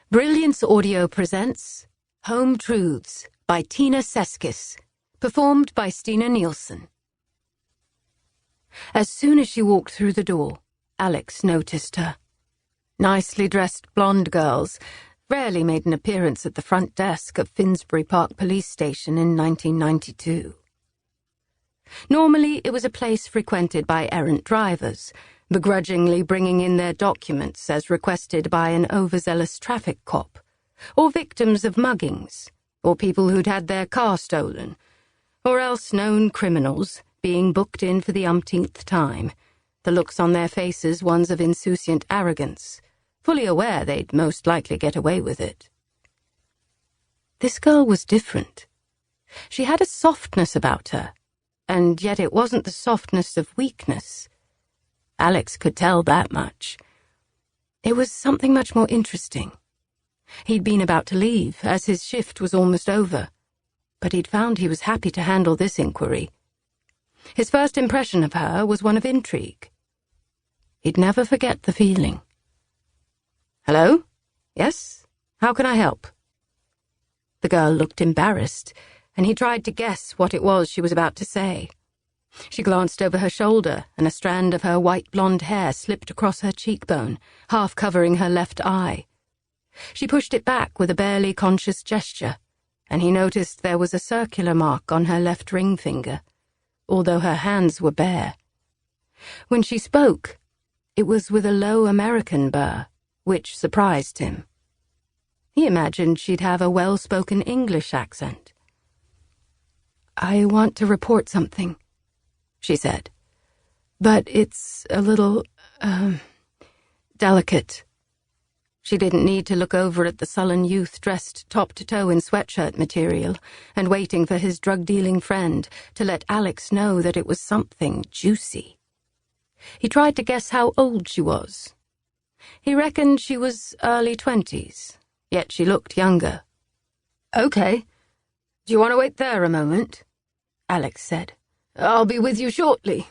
Brilliance Audio presents Home Truths by Tina Seskis, performed by Stina Nielsen. As soon as she walked through the door, Alex noticed her. Nicely dressed blonde girls rarely made an appearance at the front desk of Finsbury Park Police Station in 1992. Normally, it was a place frequented by errant drivers, begrudgingly bringing in their documents as requested by an overzealous traffic cop, or victims of muggings, or people who'd had their car stolen, or else known criminals being booked in for the umpteenth time, the looks on their faces ones of insouciant arrogance, fully aware they'd most likely get away with it. This girl was different. She had a softness about her, and yet it wasn't the softness of weakness. Alex could tell that much. It was something much more interesting. He'd been about to leave, as his shift was almost over, but he'd found he was happy to handle this inquiry. His first impression of her was one of intrigue. He'd never forget the feeling. "Hello? Yes? How can I help?" The girl looked embarrassed, and he tried to guess what it was she was about to say. She glanced over her shoulder, and a strand of her white blonde hair slipped across her cheekbone, half covering her left eye. She pushed it back with a barely conscious gesture, and he noticed there was a circular mark on her left ring finger, although her hands were bare. When she spoke, it was with a low American burr, which surprised him. He imagined she'd have a well-spoken English accent. "I want to report something," she said, "but it's a little, delicate." She didn't need to look over at the sullen youth dressed top to toe in sweatshirt material and waiting for his drug-dealing friend to let Alex know that it was something juicy. He tried to guess how old she was. He reckoned she was early 20s, yet she looked younger. "Okay. Do you want to wait there a moment?" Alex said. "I'll be with you shortly."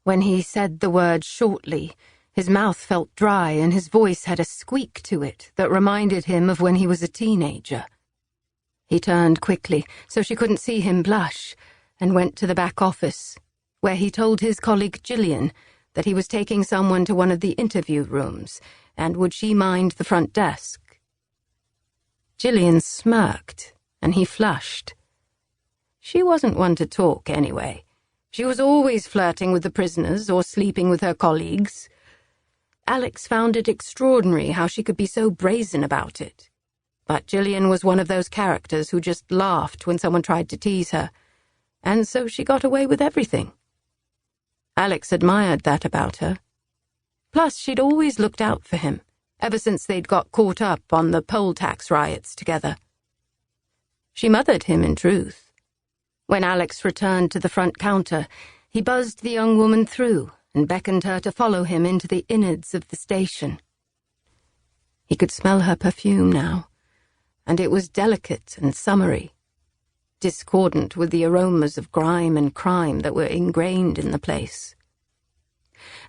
When he said the word shortly, his mouth felt dry and his voice had a squeak to it that reminded him of when he was a teenager. He turned quickly so she couldn't see him blush and went to the back office, where he told his colleague Gillian that he was taking someone to one of the interview rooms, and would she mind the front desk. Gillian smirked, and he flushed. She wasn't one to talk, anyway. She was always flirting with the prisoners or sleeping with her colleagues. Alex found it extraordinary how she could be so brazen about it. But Gillian was one of those characters who just laughed when someone tried to tease her, and so she got away with everything. Alex admired that about her. Plus, she'd always looked out for him, ever since they'd got caught up on the poll tax riots together. She mothered him, in truth. When Alex returned to the front counter, he buzzed the young woman through and beckoned her to follow him into the innards of the station. He could smell her perfume now, and it was delicate and summery, discordant with the aromas of grime and crime that were ingrained in the place.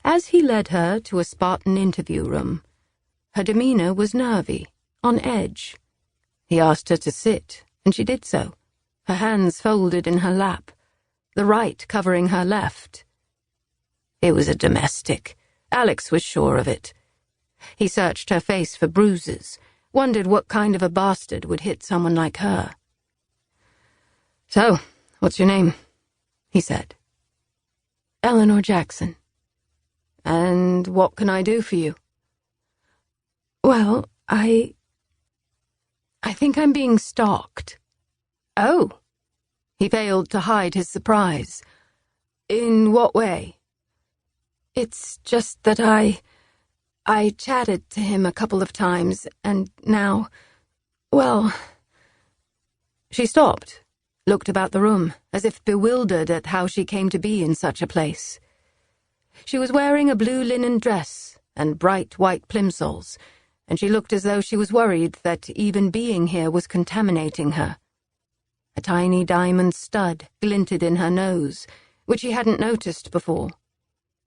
As he led her to a Spartan interview room, her demeanor was nervy, on edge. He asked her to sit, and she did so, her hands folded in her lap, the right covering her left. It was a domestic. Alex was sure of it. He searched her face for bruises, wondered what kind of a bastard would hit someone like her. "So, what's your name?" he said. "Eleanor Jackson." "And what can I do for you?" "Well, I think I'm being stalked." "Oh." He failed to hide his surprise. "In what way?" "It's just that I chatted to him a couple of times, and now, well..." She stopped, looked about the room, as if bewildered at how she came to be in such a place. She was wearing a blue linen dress and bright white plimsolls, and she looked as though she was worried that even being here was contaminating her. A tiny diamond stud glinted in her nose, which he hadn't noticed before.